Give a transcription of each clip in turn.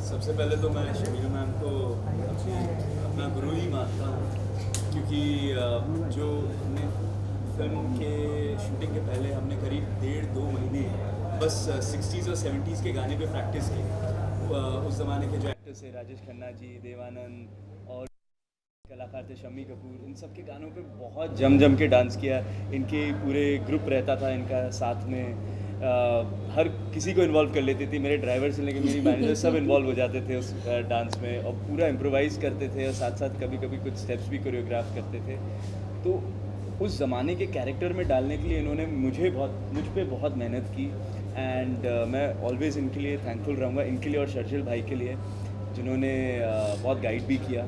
सबसे पहले तो मैं शमील मैम को अपना गुरु ही मानता हूँ, क्योंकि जो हमने फिल्म के शूटिंग के पहले हमने करीब 1.5-2 महीने बस 60s और 70s के गाने पे प्रैक्टिस की। उस ज़माने के जो एक्टर्स थे, राजेश खन्ना जी, देवानंद और कलाकार थे शम्मी कपूर, इन सब के गानों पे बहुत जम के डांस किया। इनके पूरे ग्रुप रहता था इनका साथ में, हर किसी को इन्वॉल्व कर लेती थी, मेरे ड्राइवर से लेकर मेरी मैनेजर सब इन्वॉल्व हो जाते थे उस डांस में, और पूरा इम्प्रोवाइज़ करते थे और साथ साथ कभी कभी कुछ स्टेप्स भी कोरियोग्राफ करते थे। तो उस ज़माने के कैरेक्टर में डालने के लिए इन्होंने मुझ पे बहुत मेहनत की। एंड मैं ऑलवेज़ इनके लिए थैंकफुल रहूँगा, इनके लिए और शर्जिल भाई के लिए, जिन्होंने बहुत गाइड भी किया।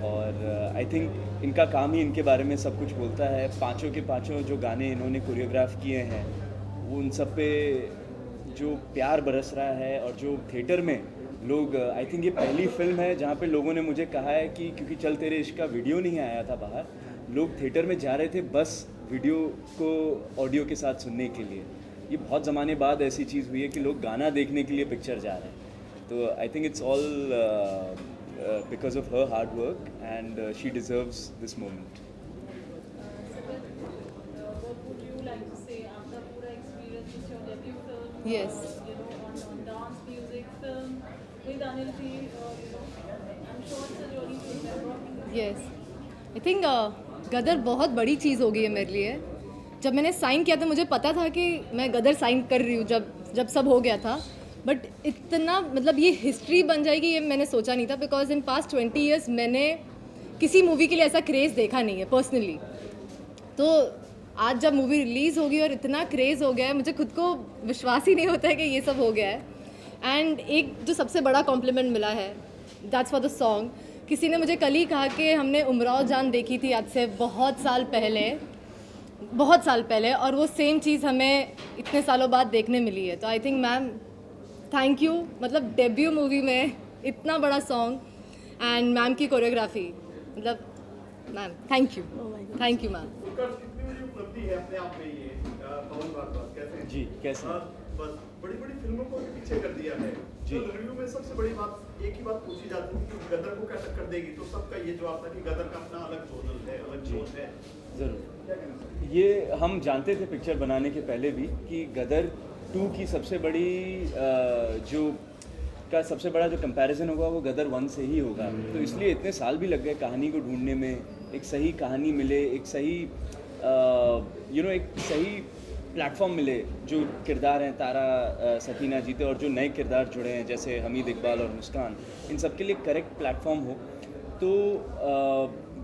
और आई थिंक इनका काम ही इनके बारे में सब कुछ बोलता है। पांचों के पांचों जो गाने इन्होंने कोरियोग्राफ किए हैं, वो उन सब पे जो प्यार बरस रहा है, और जो थिएटर में लोग, आई थिंक ये पहली फिल्म है जहाँ पे लोगों ने मुझे कहा है कि क्योंकि चल तेरे इश्क का वीडियो नहीं आया था बाहर, लोग थिएटर में जा रहे थे बस वीडियो को ऑडियो के साथ सुनने के लिए। ये बहुत ज़माने बाद ऐसी चीज़ हुई है कि लोग गाना देखने के लिए पिक्चर जा रहे हैं। तो I think it's all because of her hard work, and she deserves this moment. What would you like to say after pura experience with your debut film? Yes. On dance, music, film with Anil ji, I'm sure it's a journey to remember. Yes, I think Gadar बहुत बड़ी चीज़ हो गई है मेरे लिए। जब मैंने sign किया था मुझे पता था कि मैं गदर साइन कर रही हूँ, जब सब हो गया था, बट इतना मतलब ये हिस्ट्री बन जाएगी ये मैंने सोचा नहीं था, बिकॉज इन पास्ट 20 ईयर्स मैंने किसी मूवी के लिए ऐसा क्रेज़ देखा नहीं है पर्सनली। तो आज जब मूवी रिलीज़ होगी और इतना क्रेज़ हो गया है, मुझे खुद को विश्वास ही नहीं होता है कि ये सब हो गया है। एंड एक जो सबसे बड़ा कॉम्प्लीमेंट मिला है, दैट्स फॉर द सॉन्ग। किसी ने मुझे कल ही कहा कि हमने उमराव जान देखी थी आज से बहुत साल पहले, और वो सेम चीज़ हमें इतने सालों बाद देखने मिली है। तो I think ma'am thank you, मतलब डेब्यू मूवी में इतना बड़ा सॉन्ग एंड मैम की कोरियोग्राफी, मतलब मैम थैंक यू मैम। कितनी बड़ी उपलब्धि है अपने आप में ये, पवन भारद्वाज कैसे हैं? जी, कैसे हैं? बस बड़ी फिल्मों को भी पीछे कर दिया है जी। तो रिव्यू में सबसे बड़ी बात एक ही बात पूछी जाती है कि गदर को क्या टक्कर देगी, तो सबका ये जवाब था कि गदर का अपना अलग जोनल है, अलग जोन है। ज़रूर, क्या कहना चाहिए? ये हम जानते थे पिक्चर बनाने के पहले भी कि गदर 2 की सबसे बड़ी सबसे बड़ा जो कंपैरिजन होगा वो गदर 1 से ही होगा। तो इसलिए इतने साल भी लग गए कहानी को ढूंढने में, एक सही कहानी मिले, एक सही एक सही प्लेटफॉर्म मिले, जो किरदार हैं तारा सकीना जीते और जो नए किरदार जुड़े हैं जैसे हमीद इकबाल और मुस्कान, इन सब के लिए करेक्ट प्लेटफॉर्म हो। तो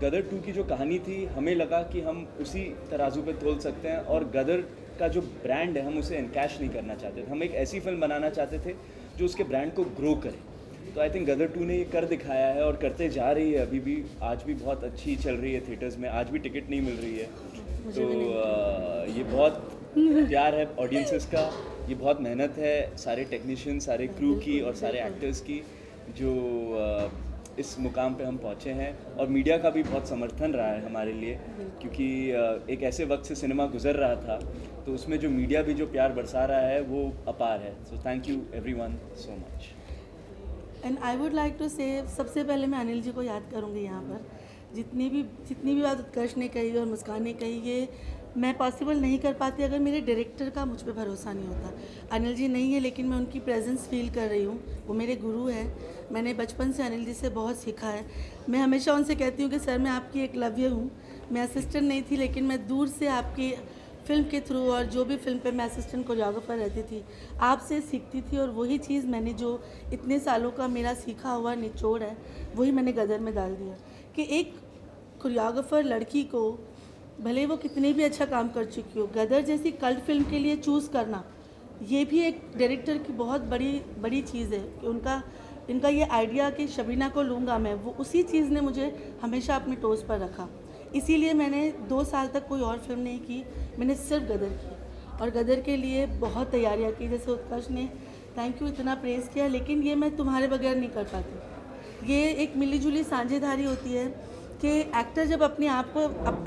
गदर 2 की जो कहानी थी, हमें लगा कि हम उसी तराजू पे तोल सकते हैं, और गदर का जो ब्रांड है हम उसे एनकैश नहीं करना चाहते थे। हम एक ऐसी फिल्म बनाना चाहते थे जो उसके ब्रांड को ग्रो करे। तो आई थिंक गदर 2 ने ये कर दिखाया है और करते जा रही है। अभी भी आज भी बहुत अच्छी चल रही है थिएटर्स में, आज भी टिकट नहीं मिल रही है। तो ये बहुत प्यार है ऑडियंसेस का, ये बहुत मेहनत है सारे टेक्नीशियन, सारे क्रू की और सारे एक्टर्स की, जो इस मुकाम पे हम पहुँचे हैं। और मीडिया का भी बहुत समर्थन रहा है हमारे लिए, क्योंकि एक ऐसे वक्त से सिनेमा गुजर रहा था, तो उसमें जो मीडिया भी जो प्यार बरसा रहा है वो अपार है। So thank you everyone so much. And I would like to say, सबसे पहले मैं अनिल जी को याद करूँगी यहाँ पर। जितनी भी बात उत्कर्ष ने कही और मुस्कान ने कही, ये मैं पॉसिबल नहीं कर पाती अगर मेरे डायरेक्टर का मुझ पे भरोसा नहीं होता। अनिल जी नहीं है, लेकिन मैं उनकी प्रेजेंस फील कर रही हूँ। वो मेरे गुरु हैं, मैंने बचपन से अनिल जी से बहुत सीखा है। मैं हमेशा उनसे कहती हूँ कि सर मैं आपकी एकलव्य हूँ। मैं असिस्टेंट नहीं थी, लेकिन मैं दूर से आपकी फ़िल्म के थ्रू, और जो भी फिल्म पे मैं असिस्टेंट कोरियोग्राफर रहती थी, आपसे सीखती थी। और वही चीज़ मैंने, जो इतने सालों का मेरा सीखा हुआ निचोड़ है, वही मैंने गदर में डाल दिया। कि एक कोरियोग्राफर लड़की को, भले वो कितने भी अच्छा काम कर चुकी हो, गदर जैसी कल्ट फिल्म के लिए चूज़ करना, ये भी एक डायरेक्टर की बहुत बड़ी चीज़ है। कि इनका ये आइडिया कि शबीना को लूँगा मैं, वो उसी चीज़ ने मुझे हमेशा अपने टोज़ पर रखा। इसीलिए मैंने 2 साल तक कोई और फिल्म नहीं की, मैंने सिर्फ गदर की, और गदर के लिए बहुत तैयारियाँ की। जैसे उत्कर्ष ने थैंक यू इतना प्रेज़ किया, लेकिन ये मैं तुम्हारे बगैर नहीं कर पाती। ये एक मिलीजुली साझेदारी होती है कि एक्टर जब अपने आप को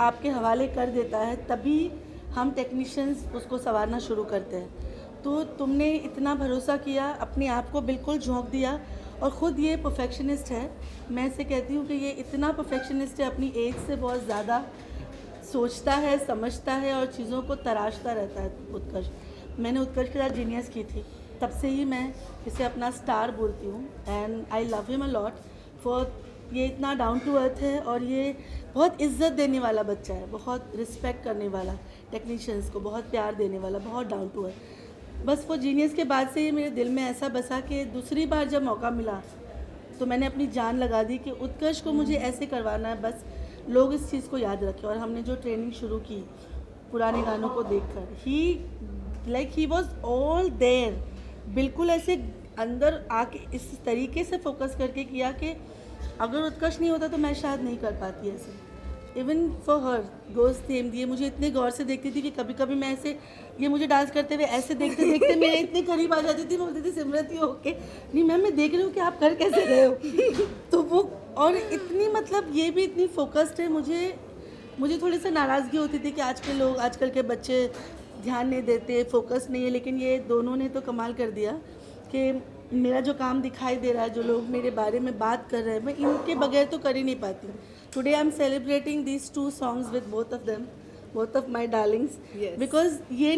आपके हवाले कर देता है, तभी हम टेक्नीशियंस उसको संवारना शुरू करते हैं। तो तुमने इतना भरोसा किया, अपने आप को बिल्कुल झोंक दिया, और ख़ुद ये परफेक्शनिस्ट है। मैं इसे कहती हूँ कि ये इतना परफेक्शनिस्ट है, अपनी एज से बहुत ज़्यादा सोचता है, समझता है और चीज़ों को तराशता रहता है उत्कर्ष। मैंने उत्कर्ष के साथ जीनियस की थी, तब से ही मैं इसे अपना स्टार बोलती हूँ, and I love him a lot for, ये इतना डाउन टू अर्थ है और ये बहुत इज्जत देने वाला बच्चा है, बहुत रिस्पेक्ट करने वाला, टेक्नीशियंस को बहुत प्यार देने वाला, बहुत डाउन टू अर्थ। बस वो जीनियस के बाद से ही मेरे दिल में ऐसा बसा कि दूसरी बार जब मौका मिला तो मैंने अपनी जान लगा दी कि उत्कर्ष को मुझे ऐसे करवाना है, बस लोग इस चीज़ को याद रखें। और हमने जो ट्रेनिंग शुरू की पुराने गानों को देखकर, ही वॉज ऑल देयर, बिल्कुल ऐसे अंदर आके इस तरीके से फोकस करके किया कि अगर उत्कर्ष नहीं होता तो मैं शायद नहीं कर पाती ऐसे। Even for her goes them ये मुझे इतने गौर से देखती थी कि कभी कभी मैं ऐसे, ये मुझे डांस करते हुए ऐसे देखते देखते मेरे इतने करीब आ जाती थी, मैं बोलती थी सिमरत ही ओके, नहीं मैम मैं देख रही हूँ कि आप कर कैसे रहे हो। तो वो, और इतनी मतलब ये भी इतनी फोकस्ड है, मुझे थोड़ी सी नाराज़गी होती थी कि आजकल के बच्चे ध्यान नहीं देते, फोकस नहीं है, लेकिन ये दोनों ने तो कमाल कर दिया कि मेरा जो काम दिखाई दे रहा है, जो लोग मेरे बारे में बात कर रहे हैं, मैं इनके बगैर तो कर ही नहीं पाती। Today I am celebrating these 2 songs with both of them, both of my Darling's, because ये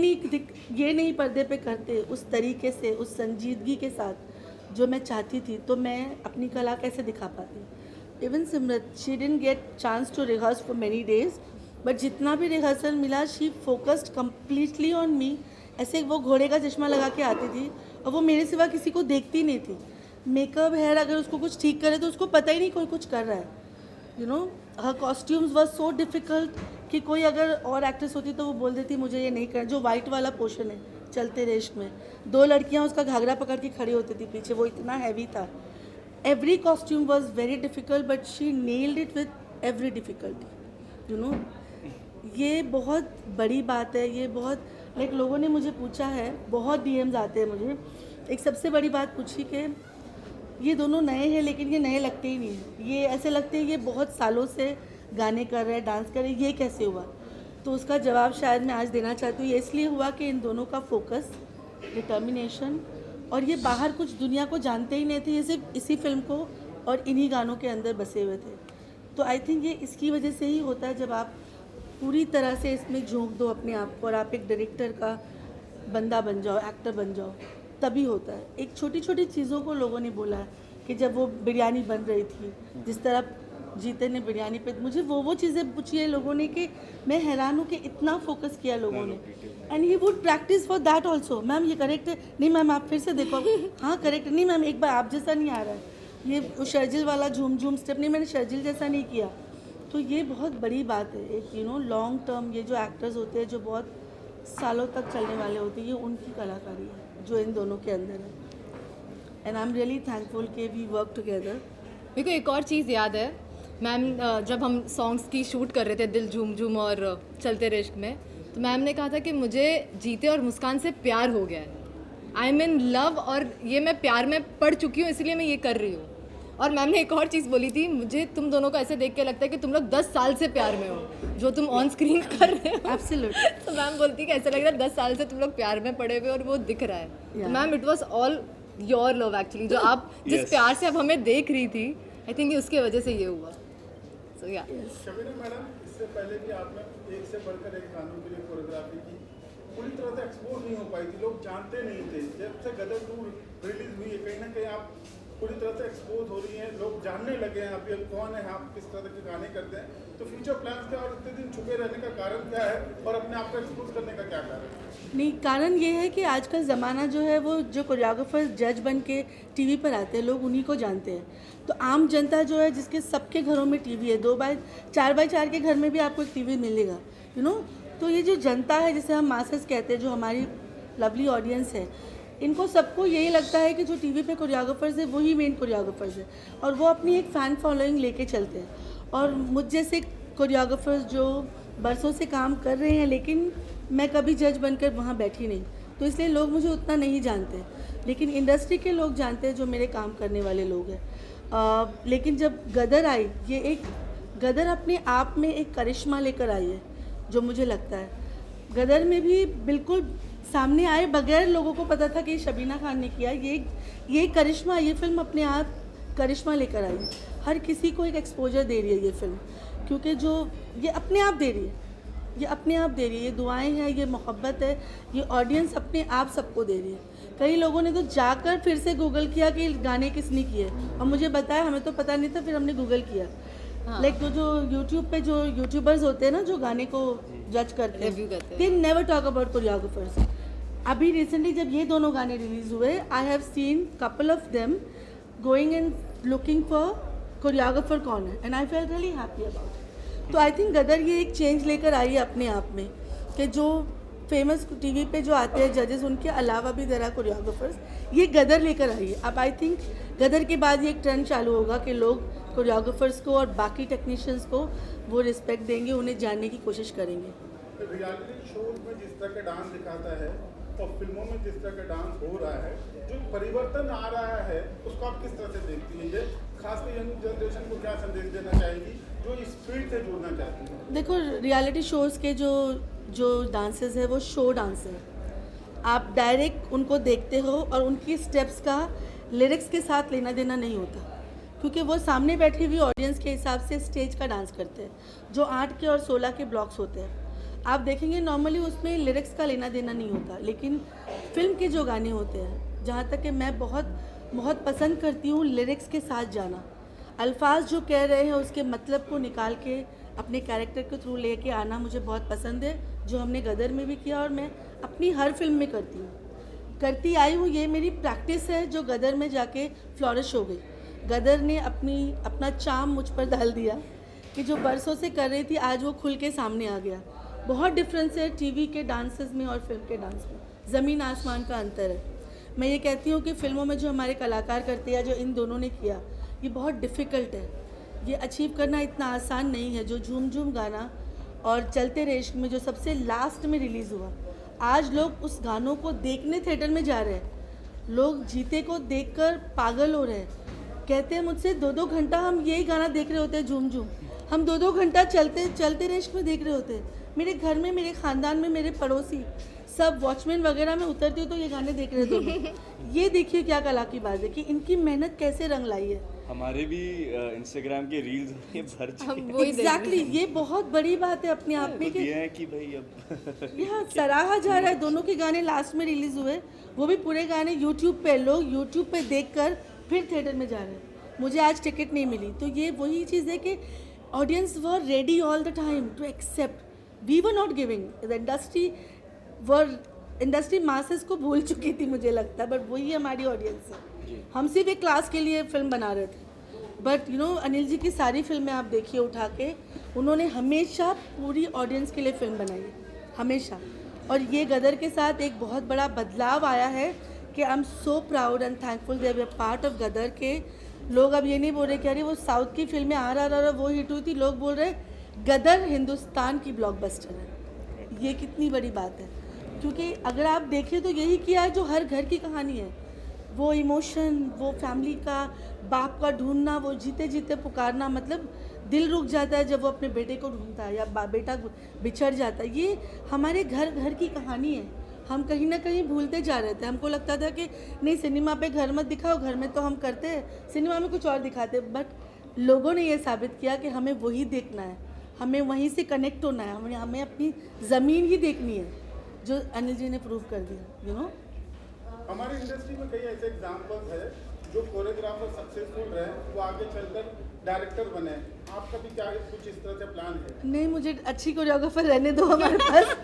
नहीं पर्दे पे करते उस तरीके से, उस संजीदगी के साथ जो मैं चाहती थी, तो मैं अपनी कला कैसे दिखा पाती। Even Simrat, she didn't get chance to rehearse for many days, but जितना भी रिहर्सल मिला she focused completely on me. ऐसे वो घोड़े का चश्मा लगा के आती थी और वो मेरे सिवा किसी को देखती नहीं थी। मेकअप, हेयर, अगर उसको कुछ ठीक करे तो उसको पता ही नहीं कोई कुछ कर रहा है। You know, her costumes was so difficult कि कोई अगर और एक्ट्रेस होती तो वो बोल देती मुझे ये नहीं करना। जो वाइट वाला पोर्शन है चलते रेश्क में, 2 लड़कियां उसका घाघरा पकड़ के खड़ी होती थी पीछे, वो इतना हैवी था। Every costume was very difficult but she nailed it with every difficulty. You know, ये बहुत बड़ी बात है। ये बहुत लाइक लोगों ने मुझे पूछा है, बहुत डीएम्स आते हैं मुझे। एक सबसे बड़ी बात पूछी कि ये दोनों नए हैं लेकिन ये नए लगते ही नहीं हैं, ये ऐसे लगते हैं ये बहुत सालों से गाने कर रहे हैं, डांस कर रहे हैं, ये कैसे हुआ। तो उसका जवाब शायद मैं आज देना चाहती हूँ। ये इसलिए हुआ कि इन दोनों का फोकस, डिटर्मिनेशन, और ये बाहर कुछ दुनिया को जानते ही नहीं थे, ये सिर्फ इसी फिल्म को और इन्हीं गानों के अंदर बसे हुए थे। तो आई थिंक ये इसकी वजह से ही होता है, जब आप पूरी तरह से इसमें झोंक दो अपने आप को और आप एक डायरेक्टर का बंदा बन जाओ, एक्टर बन जाओ, तभी होता है। एक छोटी छोटी चीज़ों को लोगों ने बोला कि जब वो बिरयानी बन रही थी, जिस तरह जीते ने बिरयानी पे, मुझे वो चीज़ें पूछी है लोगों ने कि मैं हैरान हूँ कि इतना फोकस किया लोगों ने। And he would practice for that also. Ma'am ये करेक्ट है, नहीं मैम आप फिर से देखो, हाँ करेक्ट है, नहीं मैम एक बार आप जैसा नहीं आ रहा है, ये वो शर्जिल वाला झूम झूम स्टेप, नहीं मैंने शर्जिल जैसा नहीं किया। तो ये बहुत बड़ी बात है। एक यू नो लॉन्ग टर्म, ये जो एक्टर्स होते हैं जो बहुत सालों तक चलने वाले होते हैं, ये उनकी कलाकारी है जो इन दोनों के अंदर है। And I am really thankful कि वी वर्क टुगेदर। मेरे को एक और चीज़ याद है मैम, जब हम सॉन्ग्स की शूट कर रहे थे दिल झूम झूम और चलते रेश्क में, तो मैम ने कहा था कि मुझे जीते और मुस्कान से प्यार हो गया है, आई एम इन लव, और ये मैं प्यार में पड़ चुकी हूँ इसलिए मैं ये कर रही हूँ। और मैम ने एक और चीज़ बोली थी, मुझे तुम दोनों को ऐसे देख के लगता है कि तुम लोग 10 साल से प्यार में हो जो तुम ऑन स्क्रीन कर रहे हो। एब्सोल्युटली। तो मैम बोलती कि ऐसा लग रहा है 10 साल से तुम लोग प्यार में पड़े हुए और वो दिख रहा है। तो ma'am it was all your love actually, जो आप जिस प्यार से अब हमें देख रही थी, आई थिंक उसके वजह से ये हुआ। सो या शबीना मैडम, इससे पहले भी आपने एक से बढ़कर एक गानों के लिए कोरियोग्राफी की, पूरी तरह से एक्सपोज नहीं हो पाई थी, लोग जानते नहीं थे। जब से गदर 2 रिलीज हुई है, कहीं ना कहीं आप पूरी तरह से एक्सपोज हो रही हैं, लोग जानने लगे हैं अभी कौन है आप, किस तरह के गाने करते हैं। तो फ्यूचर प्लान्स क्या और इतने दिन छुपे रहने का कारण क्या है और अपने आप को एक्सपोज करने का क्या कारण है? नहीं, कारण ये है कि आज का ज़माना जो है वो जो कोरियोग्राफर जज बन के टीवी पर आते हैं, लोग उन्हीं को जानते हैं। तो आम जनता जो है, जिसके सबके घरों में टीवी है, 4x4 के घर में भी आपको एक टीवी मिलेगा, यू नो। तो ये जो जनता है, जिसे हम मासेस कहते हैं, जो हमारी लवली ऑडियंस है, इनको सबको यही लगता है कि जो टीवी पे कोरियोग्राफर्स है वही मेन कोरियोग्राफर्स है, और वो अपनी एक फ़ैन फॉलोइंग लेके चलते हैं। और मुझ जैसे कोरियोग्राफर्स जो बरसों से काम कर रहे हैं, लेकिन मैं कभी जज बनकर वहाँ बैठी नहीं, तो इसलिए लोग मुझे उतना नहीं जानते, लेकिन इंडस्ट्री के लोग जानते हैं, जो मेरे काम करने वाले लोग हैं। लेकिन जब गदर आई, ये एक गदर अपने आप में एक करिश्मा लेकर आई है, जो मुझे लगता है गदर में भी बिल्कुल सामने आए बगैर लोगों को पता था कि ये शबीना खान ने किया। ये करिश्मा, ये फिल्म अपने आप करिश्मा लेकर आई है। हर किसी को एक एक्सपोजर दे रही है ये फिल्म, क्योंकि जो ये अपने आप दे रही है, ये अपने आप दे रही है, ये दुआएं हैं, ये मोहब्बत है, ये ऑडियंस अपने आप सबको दे रही है। कई लोगों ने तो जाकर फिर से गूगल किया कि गाने किसने किए, और मुझे बताया, हमें तो पता नहीं था, फिर हमने गूगल किया। लाइक वो जो यूट्यूब पे जो यूट्यूबर्स होते हैं ना, जो गाने को जज करते Review करते हैं, they never talk about choreographers. अभी रिसेंटली जब ये दोनों गाने रिलीज हुए, I have seen couple of them going and looking for choreographer कौन है, and I fail really happy about it. तो आई थिंक गदर ये एक चेंज लेकर आई है अपने आप में, कि जो फेमस टीवी पे जो आते हैं जजेस, उनके अलावा भी देर आर कोरियोग्राफर्स, ये गदर लेकर आई है। अब आई थिंक गदर के बाद ये एक ट्रेंड चालू होगा कि लोग कोरियोग्राफर्स को और बाकी टेक्नीशियंस को वो रिस्पेक्ट देंगे, उन्हें जानने की कोशिश करेंगे। रियलिटी शोज में जिस तरह का डांस दिखाता है और फिल्मों में जिस तरह का डांस हो रहा है, जो परिवर्तन आ रहा है उसको आप किस तरह से देखती हैं? ये खासकर यंग जनरेशन को क्या संदेश देना चाहेगी जो इस फील्ड से जुड़ना चाहती है? देखो, रियलिटी शोज़ के जो डांसेस है वो शो डांस है। आप डायरेक्ट उनको देखते हो और उनकी स्टेप्स का लिरिक्स के साथ लेना देना नहीं होता, क्योंकि वो सामने बैठी हुई ऑडियंस के हिसाब से स्टेज का डांस करते हैं, जो 8 के और 16 के ब्लॉक्स होते हैं। आप देखेंगे नॉर्मली उसमें लिरिक्स का लेना देना नहीं होता, लेकिन फिल्म के जो गाने होते हैं, जहाँ तक कि मैं बहुत बहुत पसंद करती हूँ लिरिक्स के साथ जाना। अल्फाज जो कह रहे हैं उसके मतलब को निकाल के अपने कैरेक्टर के थ्रू लेके आना मुझे बहुत पसंद है, जो हमने गदर में भी किया और मैं अपनी हर फिल्म में करती आई हूँ। ये मेरी प्रैक्टिस है जो गदर में जाके फ्लॉरिश हो गई। गदर ने अपना चार्म मुझ पर डाल दिया कि जो बरसों से कर रही थी आज वो खुल के सामने आ गया। बहुत डिफरेंस है टीवी के डांसेस में और फिल्म के डांस में, ज़मीन आसमान का अंतर है। मैं ये कहती हूँ कि फिल्मों में जो हमारे कलाकार करते हैं, जो इन दोनों ने किया, ये बहुत डिफ़िकल्ट है, ये अचीव करना इतना आसान नहीं है। जो झूम झूम गाना और चलते रेश्क में जो सबसे लास्ट में रिलीज़ हुआ, आज लोग उस गानों को देखने थिएटर में जा रहे हैं। लोग जीते को देखकर पागल हो रहे हैं, कहते हैं मुझसे 2-2 घंटा हम यही गाना देख रहे होते हैं, झूम झूम हम 2-2 घंटा चलते रेश्क में देख रहे होते हैं। मेरे घर में, मेरे ख़ानदान में, मेरे पड़ोसी सब वॉचमैन वगैरह में उतरती हूँ तो ये गाने देख रहे थे। ये देखिए क्या कला की बात है कि इनकी मेहनत कैसे रंग लाई है। हमारे भी इंस्टाग्राम के रील्स भर चुके हैं। वही एग्जैक्टली, ये बहुत बड़ी बात है अपने आप में कि ये है कि भाई अब यहाँ सराहा जा रहा है। दोनों के गाने लास्ट में रिलीज हुए, वो भी पूरे गाने यूट्यूब पे, लोग यूट्यूब पे देखकर फिर थिएटर में जा रहे हैं। मुझे आज टिकट नहीं मिली, तो ये वही चीज़ है कि audience were ready all the time to accept, we were not giving. The industry masses को भूल चुकी थी मुझे लगता है, बट वही हमारी ऑडियंस है। हम सिर्फ एक क्लास के लिए फिल्म बना रहे थे, बट अनिल जी की सारी फिल्में आप देखिए उठा के, उन्होंने हमेशा पूरी ऑडियंस के लिए फिल्म बनाई है, हमेशा। और ये गदर के साथ एक बहुत बड़ा बदलाव आया है कि I am so proud and thankful they were part of Gadar के। लोग अब ये नहीं बोल रहे कि अरे वो साउथ की फिल्में RRR वो हिट हुई थी, लोग बोल रहे गदर हिंदुस्तान की ब्लॉकबस्टर है। ये कितनी बड़ी बात है, क्योंकि अगर आप देखें तो यही किया है जो हर घर की कहानी है। वो इमोशन, वो फैमिली का, बाप का ढूंढना, वो जीते जीते पुकारना, मतलब दिल रुक जाता है जब वो अपने बेटे को ढूंढता है या बेटा बिछड़ जाता है। ये हमारे घर घर की कहानी है। हम कहीं ना कहीं भूलते जा रहे थे। हमको लगता था कि नहीं, सिनेमा पे घर मत दिखाओ, घर में तो हम करते हैं, सिनेमा में कुछ और दिखाते। बट लोगों ने ये साबित किया कि हमें वही देखना है, हमें वहीं से कनेक्ट होना है, हमें अपनी ज़मीन ही देखनी है, जो अनिल जी ने प्रूव कर दिया। हमारी इंडस्ट्री में कई ऐसे एग्जाम्पल्स है जो कोरियोग्राफर सक्सेसफुल रहे, वो आगे चलकर डायरेक्टर बने। आपका भी क्या कुछ इस तरह से प्लान है? नहीं, मुझे अच्छी कोरियोग्राफर रहने दो हमारे पास।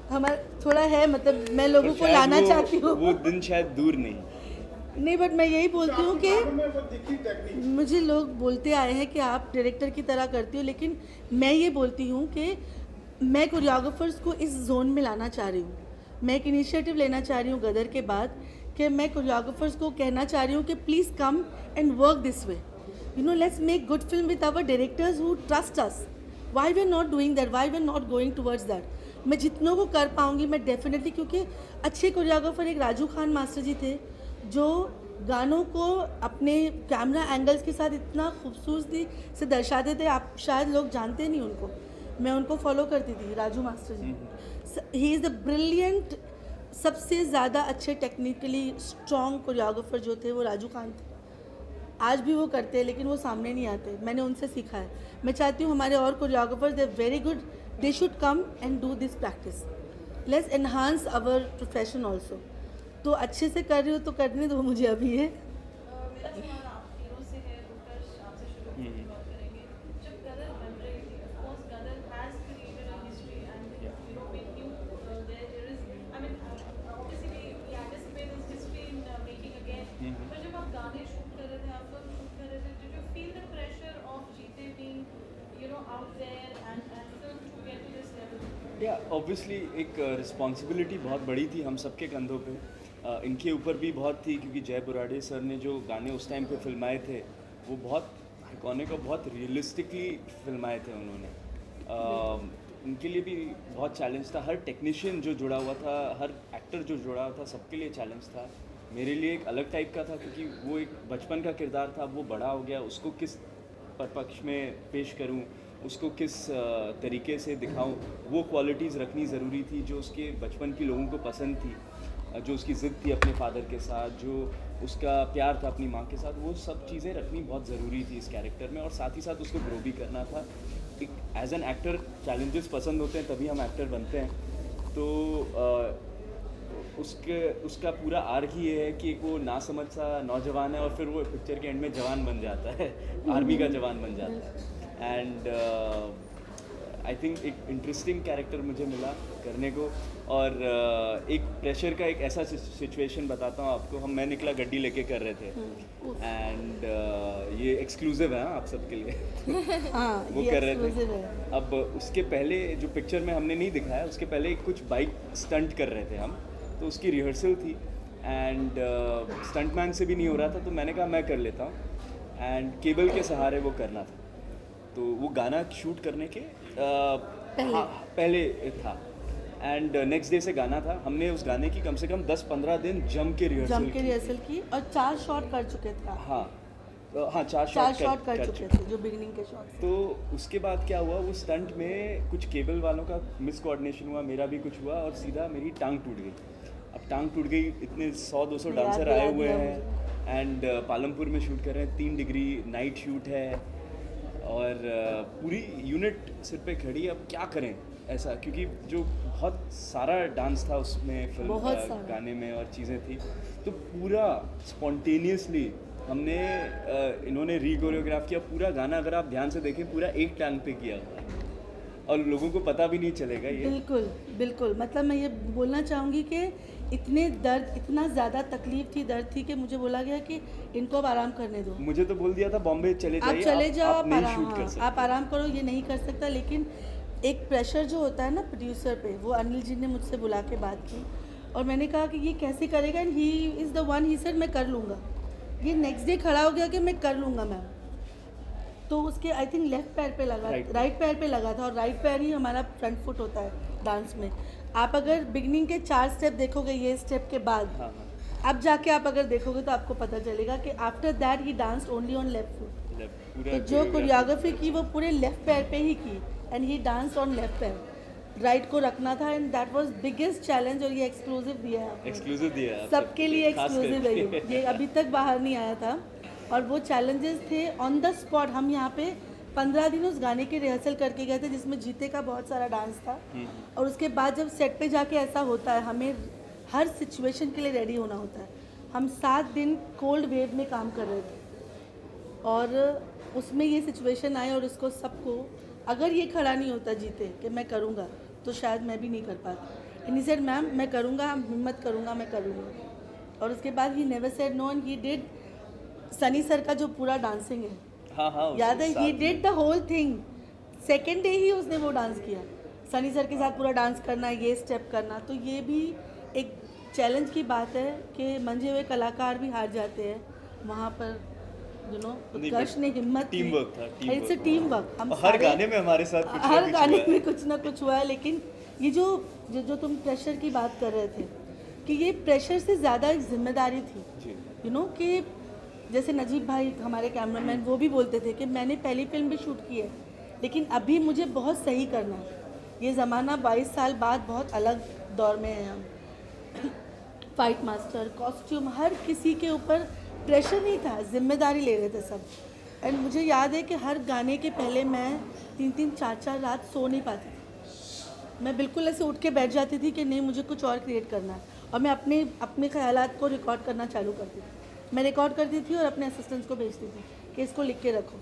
हमारा थोड़ा है, मतलब मैं लोगों को लाना चाहती हूँ, वो दिन शायद दूर नहीं, बट मैं यही बोलती हूँ कि वो दिखी टेक्निक मुझे लोग बोलते आए हैं कि आप डायरेक्टर की तरह करती हो, लेकिन मैं ये बोलती हूँ कि मैं कोरियोग्राफर्स को इस जोन में लाना चाह रही हूँ। मैं एक इनिशिएटिव लेना चाह रही हूँ गदर के बाद कि मैं कोरियोग्राफर्स को कहना चाह रही हूँ कि please come and work this way, let's make good film with our directors who trust us. Why we are not doing that, why we are not going towards that. मैं जितनों को कर पाऊँगी मैं डेफिनेटली, क्योंकि अच्छे कोरियोग्राफर एक Raju Khan master जी थे जो गानों को अपने कैमरा एंगल्स के साथ इतना खूबसूरती से दर्शाते थे। आप शायद लोग जानते नहीं उनको, मैं उनको फॉलो करती थी, Raju master ji. He is the brilliant सबसे ज़्यादा अच्छे टेक्निकली स्ट्रॉन्ग कोरियोग्राफर जो थे वो राजू खान थे। आज भी वो करते हैं लेकिन वो सामने नहीं आते, मैंने उनसे सीखा है। मैं चाहती हूँ हमारे और choreographers they very good, they should come and do this practice, let's enhance our profession also. तो अच्छे से कर रही हो तो करने दो मुझे अभी है। मेरा सवाल आप तीनों से है, उत्कर्ष आपसे शुरू करके बात करेंगे। जब गदर बन रही थी, of course Gadar has created a history and you know when you there is I mean obviously we anticipate this history in making again. पर जब आप गाने शूट कर रहे थे, आप लोग शूट कर रहे थे, did you feel the pressure of जीते being you know out there and film to get to this level? या ऑब्वियसली एक रिस्पॉन्सिबिलिटी बहुत बड़ी थी हम सबके कंधों पे। इनके ऊपर भी बहुत थी क्योंकि जय बुराड़े सर ने जो गाने उस टाइम पे फिल्माए थे वो बहुत आइकॉनिक और बहुत रियलिस्टिकली फिल्माए थे उन्होंने। उनके लिए भी बहुत चैलेंज था, हर टेक्नीशियन जो जुड़ा हुआ था, हर एक्टर जो जुड़ा हुआ था, सबके लिए चैलेंज था। मेरे लिए एक अलग टाइप का था क्योंकि वो एक बचपन का किरदार था, वो बड़ा हो गया, उसको किस पक्ष में पेश करूं, उसको किस तरीके से दिखाऊं, वो क्वालिटीज़ रखनी ज़रूरी थी जो उसके बचपन की लोगों को पसंद थी, जो उसकी ज़िद थी अपने फादर के साथ, जो उसका प्यार था अपनी माँ के साथ, वो सब चीज़ें रखनी बहुत ज़रूरी थी इस कैरेक्टर में। और साथ ही साथ उसको ग्रो भी करना था। एक एज एन एक्टर चैलेंजेस पसंद होते हैं तभी हम एक्टर बनते हैं। तो उसका पूरा आर्क ही ये है कि एक वो नासमझ सा नौजवान है और फिर वो पिक्चर के एंड में जवान बन जाता है, आर्मी का जवान बन जाता है। एंड आई थिंक एक इंटरेस्टिंग कैरेक्टर मुझे मिला करने को। और एक प्रेशर का एक ऐसा सिचुएशन बताता हूँ आपको। मैं निकला गड्डी लेके कर रहे थे एंड ये एक्सक्लूसिव है आप सबके लिए। हाँ, ये वो कर रहे exclusive थे। है। अब उसके पहले जो पिक्चर में हमने नहीं दिखाया, उसके पहले कुछ बाइक स्टंट कर रहे थे हम, तो उसकी रिहर्सल थी एंड स्टंटमैन से भी नहीं हो रहा था, तो मैंने कहा मैं कर लेता हूँ एंड केबल के सहारे वो करना था। तो वो गाना शूट करने के पहले था एंड नेक्स्ट डे से गाना था। हमने उस गाने की कम से कम 10-15 दिन जम के रिहर्सल की और 4 शॉट कर चुके थे। हाँ 4 शॉट कर चुके थे जो बिगिनिंग के शॉट। तो उसके बाद क्या हुआ, वो स्टंट में कुछ केबल वालों का मिस कोऑर्डिनेशन हुआ, मेरा भी कुछ हुआ और सीधा मेरी टांग टूट गई। अब टांग टूट गई, इतने 100-200 डांसर आए हुए हैं एंड पालमपुर में शूट कर रहे हैं, 3 डिग्री नाइट शूट है और पूरी यूनिट सिर पे खड़ी। अब क्या करें ऐसा, क्योंकि जो बहुत सारा डांस था उसमें, फिल्म गाने में और चीज़ें थी, तो पूरा स्पॉन्टेनियसली हमने इन्होंने रीकोरियोग्राफ किया पूरा गाना। अगर आप ध्यान से देखें पूरा एक टांग पे किया हुआ है और लोगों को पता भी नहीं चलेगा ये। बिल्कुल बिल्कुल, मतलब मैं ये बोलना चाहूँगी कि इतना ज़्यादा तकलीफ थी, दर्द थी कि मुझे बोला गया कि इनको अब आराम करने दो। मुझे तो बोल दिया था बॉम्बे चले जाइए, आप चले जाओ, आप नहीं शूट कर सकते, आप आराम करो, ये नहीं कर सकता। लेकिन एक प्रेशर जो होता है ना प्रोड्यूसर पे, वो अनिल जी ने मुझसे बुला के बात की और मैंने कहा कि ये कैसे करेगा, and he is the one, he said मैं कर लूँगा। ये नेक्स्ट डे खड़ा हो गया कि मैं कर लूँगा मैम। तो उसके आई थिंक लेफ्ट पैर पे लगा, राइट पैर पे लगा था और राइट पैर ही हमारा फ्रंट फुट होता है डांस में। आप अगर बिगनिंग के 4 स्टेप देखोगे ये स्टेप के बाद, अब जाके आप अगर देखोगे तो आपको पता चलेगा कि after that he danced only on left foot. तो जो कोरियोग्राफी की वो पूरे लेफ्ट पैर पे ही की and he danced on left पैर, राइट को रखना था and that was biggest challenge. और ये एक्सक्लूसिव दिया है, एक्सक्लूसिव दिया है सबके लिए एक्सक्लूसिव है ये अभी तक बाहर नहीं आया था। और वो चैलेंजेस थे ऑन द स्पॉट। हम यहाँ पे 15 दिन उस गाने की रिहर्सल करके गए थे जिसमें जीते का बहुत सारा डांस था। और उसके बाद जब सेट पे जाके ऐसा होता है, हमें हर सिचुएशन के लिए रेडी होना होता है। हम 7 दिन कोल्ड वेव में काम कर रहे थे और उसमें ये सिचुएशन आए और इसको सबको, अगर ये खड़ा नहीं होता जीते कि मैं करूँगा, तो शायद मैं भी नहीं कर पाती। एंड ही सेड मैम मैं करूँगा, हिम्मत करूँगा, मैं करूँगा। और उसके बाद he never said no and he did. Sunny sir का जो पूरा डांसिंग है, हाँ याद है, he did the whole thing. Second day ही उसने वो डांस किया, सनी सर के साथ पूरा डांस करना, ये स्टेप करना। तो ये भी एक चैलेंज की बात है कि मंजे हुए कलाकार भी हार जाते हैं वहाँ पर। उत्कर्ष ने हिम्मत, टीम वर्क था, इट्स अ टीम वर्क। हम हर गाने में हमारे साथ हर गाने में कुछ ना कुछ हुआ है। लेकिन ये जो तुम प्रेशर की बात कर रहे थे, कि ये प्रेशर से ज़्यादा एक जिम्मेदारी थी। कि जैसे नजीब भाई हमारे कैमरामैन, वो भी बोलते थे कि मैंने पहली फिल्म भी शूट की है लेकिन अभी मुझे बहुत सही करना है। ये ज़माना 22 साल बाद बहुत अलग दौर में है हम। फाइट मास्टर, कॉस्ट्यूम, हर किसी के ऊपर प्रेशर नहीं था, जिम्मेदारी ले रहे थे सब। एंड मुझे याद है कि हर गाने के पहले मैं 3-3 4-4 रात सो नहीं पाती थी। मैं बिल्कुल ऐसे उठ के बैठ जाती थी कि नहीं, मुझे कुछ और क्रिएट करना है, और मैं अपने ख़यालात को रिकॉर्ड करना चालू करती थी। मैं रिकॉर्ड करती थी और अपने असिस्टेंट्स को भेजती थी कि इसको लिख के रखो।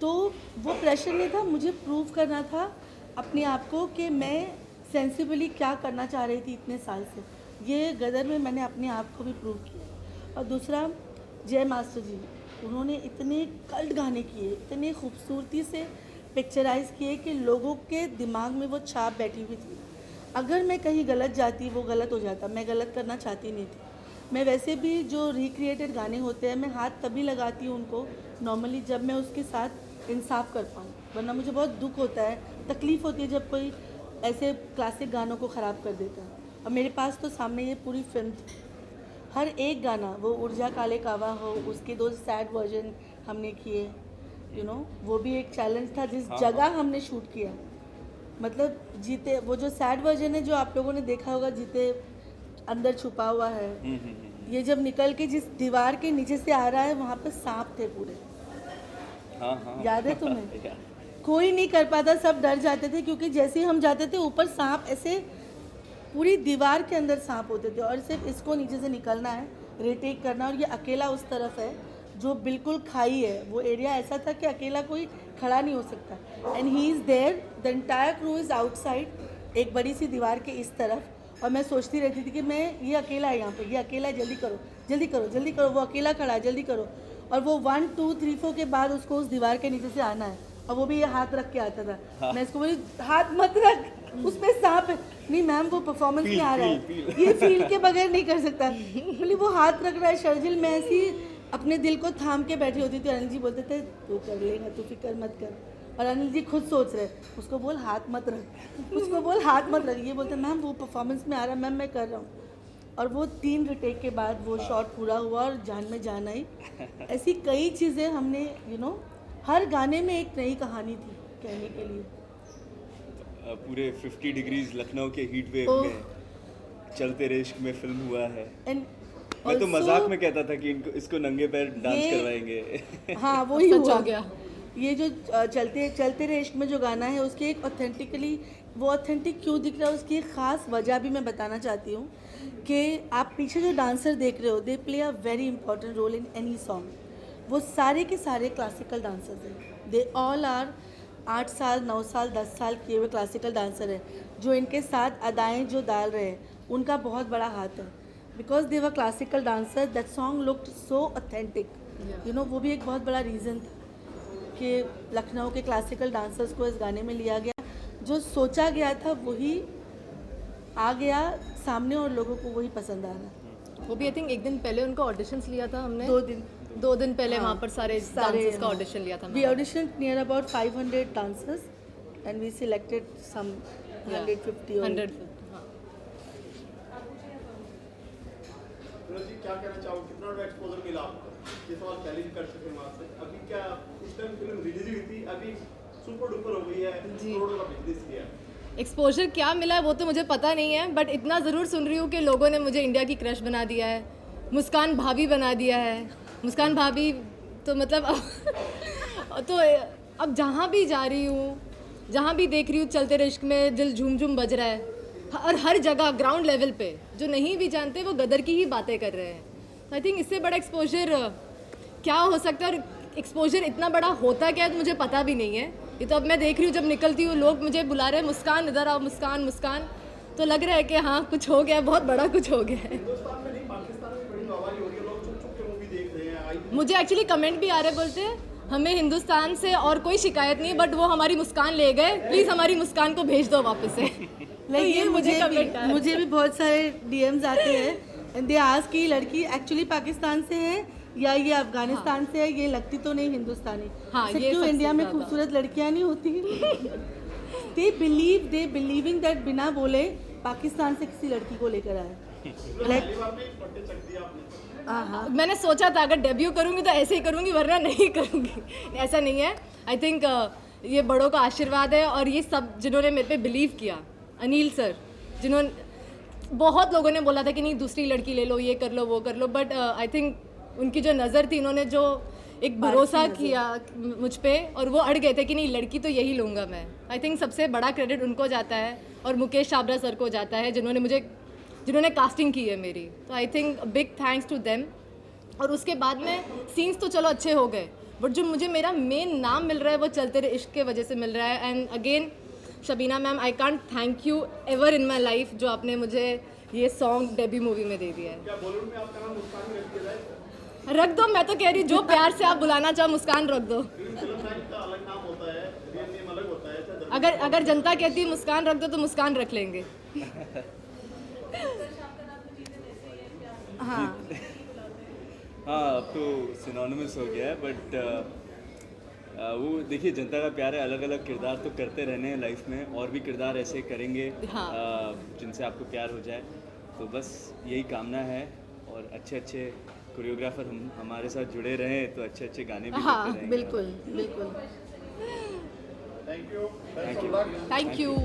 तो वो प्रेशर नहीं था, मुझे प्रूव करना था अपने आप को कि मैं सेंसिबली क्या करना चाह रही थी इतने साल से। ये गदर में मैंने अपने आप को भी प्रूव किया। और दूसरा, जय मास्टर जी, उन्होंने इतने कल्ट गाने किए, इतने खूबसूरती से पिक्चराइज़ किए कि लोगों के दिमाग में वो छाप बैठी हुई थी। अगर मैं कहीं गलत जाती, वो गलत हो जाता। मैं गलत करना चाहती नहीं थी। मैं वैसे भी जो रिक्रिएटेड गाने होते हैं, मैं हाथ तभी लगाती हूँ उनको नॉर्मली जब मैं उसके साथ इंसाफ कर पाऊँ, वरना मुझे बहुत दुख होता है, तकलीफ़ होती है जब कोई ऐसे क्लासिक गानों को ख़राब कर देता है। और मेरे पास तो सामने ये पूरी फिल्म थी, हर एक गाना, वो ऊर्जा काले कावा हो, उसके 2 सैड वर्जन हमने किए, वो भी एक चैलेंज था। जिस जगह हमने शूट किया, मतलब जीते, वो जो सैड वर्जन है जो आप लोगों ने देखा होगा, जीते अंदर छुपा हुआ है, ये जब निकल के जिस दीवार के नीचे से आ रहा है, वहाँ पे सांप थे पूरे। याद है तुम्हें? कोई नहीं कर पाता, सब डर जाते थे, क्योंकि जैसे ही हम जाते थे ऊपर सांप ऐसे पूरी दीवार के अंदर सांप होते थे, और सिर्फ इसको नीचे से निकलना है, रिटेक करना। और ये अकेला उस तरफ है जो बिल्कुल खाई है, वो एरिया ऐसा था कि अकेला कोई खड़ा नहीं हो सकता। And he is there, the entire crew is outside, एक बड़ी सी दीवार के इस तरफ। और मैं सोचती रहती थी कि मैं, ये अकेला है यहाँ पे, ये अकेला है, जल्दी करो जल्दी करो जल्दी करो, वो अकेला खड़ा है, जल्दी करो। और वो 1 2 3 4 के बाद उसको उस दीवार के नीचे से आना है, और वो भी ये हाथ रख के आता था। मैं इसको बोली, हाथ मत रख, उसमें सांप है। नहीं मैम, वो परफॉर्मेंस में आ रहा है, ये फील के बगैर नहीं कर सकता। बोली वो हाथ रख रहा है शर्जिल। मैं ऐसी अपने दिल को थाम के बैठी होती थी। अनिल जी बोलते थे तू कर लेगा, तू फिक्र मत कर। और अनिल जी खुद सोच रहे, उसको बोल हाथ मत रख, उसको बोल हाथ मत रख। ये बोलते मैम वो परफॉर्मेंस में आ रहा है, मैम मैं कर रहा हूँ। और वो 3 रिटेक के बाद वो शॉट पूरा हुआ और जान में जान आई। ऐसी कई चीज़ें हमने, हर गाने में एक नई कहानी थी कहने के लिए। पूरे 50 डिग्रीज लखनऊ के हीट वेव में चलते रे इश्क में फिल्म हुआ है। मैं तो मजाक में कहता था कि इसको नंगे पैर डांस करवाएंगे। हाँ वही सच हुआ। हो गया। ये जो चलते रे इश्क में जो गाना है, उसकी एक ऑथेंटिकली, वो ऑथेंटिक क्यों दिख रहा है, उसकी एक ख़ास वजह भी मैं बताना चाहती हूँ कि आप पीछे जो डांसर देख रहे हो, they play a very important role in any song. वो सारे के सारे क्लासिकल डांसर्स हैं। दे ऑल आर 8 साल 9 साल 10 साल किए हुए क्लासिकल डांसर हैं। जो इनके साथ अदाएँ जो डाल रहे हैं, उनका बहुत बड़ा हाथ है। Because they were classical dancer, that song looked so authentic. वो भी एक बहुत बड़ा रीज़न था कि लखनऊ के क्लासिकल डांसर्स को इस गाने में लिया गया। जो सोचा गया था वही आ गया सामने, और लोगों को वही पसंद आ रहा। वो भी आई थिंक एक दिन पहले उनका ऑडिशंस लिया था हमने। 2 दिन पहले वहाँ पर सारे डांसर्स का ऑडिशन लिया था। We audition near about 500 dancers and we selected some 150 or 100। जी क्या कहना चाहोगे, कितना बड़ा एक्सपोजर मिला आपको? ये सवाल पहले भी कर चुके हैं आपसे। अभी क्या उस टाइम फिल्म रिलीज हुई थी, अभी सुपर डुपर हो गई है, करोड़ों का बिजनेस किया। एक्सपोजर क्या मिला है वो तो मुझे पता नहीं है, बट इतना ज़रूर सुन रही हूँ कि लोगों ने मुझे इंडिया की क्रश बना दिया है, मुस्कान भाभी बना दिया है। मुस्कान भाभी तो मतलब तो अब जहाँ भी जा रही हूँ, जहाँ भी देख रही हूँ, चलते रे इश्क में दिल झूम झूम बज रहा है। और हर जगह ग्राउंड लेवल पे जो नहीं भी जानते वो गदर की ही बातें कर रहे हैं। आई थिंक इससे बड़ा एक्सपोजर क्या हो सकता है, और एक्सपोजर इतना बड़ा होता क्या है तो मुझे पता भी नहीं है। ये तो अब मैं देख रही हूँ, जब निकलती हूँ लोग मुझे बुला रहे हैं, मुस्कान इधर आओ, मुस्कान मुस्कान, तो लग रहा है कि हाँ कुछ हो गया, बहुत बड़ा कुछ हो गया है। हिंदुस्तान में नहीं, पाकिस्तान में बड़ी वाहवाही हो रही है, लोग चुप चुप के मूवी देख रहे हैं। मुझे एक्चुअली कमेंट भी आ रहे, बोलते हैं हमें हिंदुस्तान से और कोई शिकायत नहीं, बट वो हमारी मुस्कान ले गए, प्लीज़ हमारी मुस्कान को भेज दो वापस से। लेकिन तो मुझे भी बहुत सारे डीएम्स आते हैं, दे आस्क कि लड़की एक्चुअली पाकिस्तान से है या ये अफगानिस्तान से है, ये लगती तो नहीं हिंदुस्तानी। हाँ, ये क्यों सबसे इंडिया में ज़्यादा। खूबसूरत लड़कियां नहीं होती? दे बिलीविंग दैट बिना बोले पाकिस्तान से किसी लड़की को लेकर आए। हाँ मैंने सोचा था अगर डेब्यू करूंगी तो ऐसे ही करूंगी, वरना नहीं करूंगी। ऐसा नहीं है। आई थिंक ये बड़ों का आशीर्वाद है, और ये सब जिन्होंने मेरे पे बिलीव किया, अनिल सर जिन्होंने बहुत लोगों ने बोला था कि नहीं दूसरी लड़की ले लो, ये कर लो, वो कर लो, बट आई थिंक उनकी जो नज़र थी, उन्होंने जो एक भरोसा किया मुझ पे और वो अड़ गए थे कि नहीं लड़की तो यही लूँगा मैं। आई थिंक सबसे बड़ा क्रेडिट उनको जाता है और मुकेश छाबड़ा सर को जाता है जिन्होंने कास्टिंग की है मेरी। तो I think big thanks to them. और उसके बाद में सीन्स तो चलो अच्छे हो गए, बट जो मुझे मेरा मेन नाम मिल रहा है वो चलते रहे इश्क के वजह से मिल रहा है। And again Shabina ma'am, I can't thank you ever in my life जो आपने मुझे ये सॉन्ग डेब्यू मूवी में दे दिया है। क्या बॉलीवुड में आपका नाम मुस्कान रख दिया जाए? रख दो, मैं तो कह रही जो प्यार से आप बुलाना चाहो मुस्कान रख दो। फिल्म लाइन का अलग नाम होता है, रियल नेम अलग होता है। अगर जनता कहती है मुस्कान रख दो तो मुस्कान रख लेंगे। हाँ हाँ, अब तो सिनोनिमस हो गया है, बट वो देखिए जनता का प्यार है, अलग अलग किरदार तो करते रहने हैं लाइफ में, और भी किरदार ऐसे करेंगे हाँ। जिनसे आपको प्यार हो जाए। तो बस यही कामना है, और अच्छे अच्छे कोरियोग्राफर हमारे साथ जुड़े रहें तो अच्छे अच्छे गाने भी हाँ करते रहेंगे। बिल्कुल बिल्कुल। Thank you. Thank you. Thank you.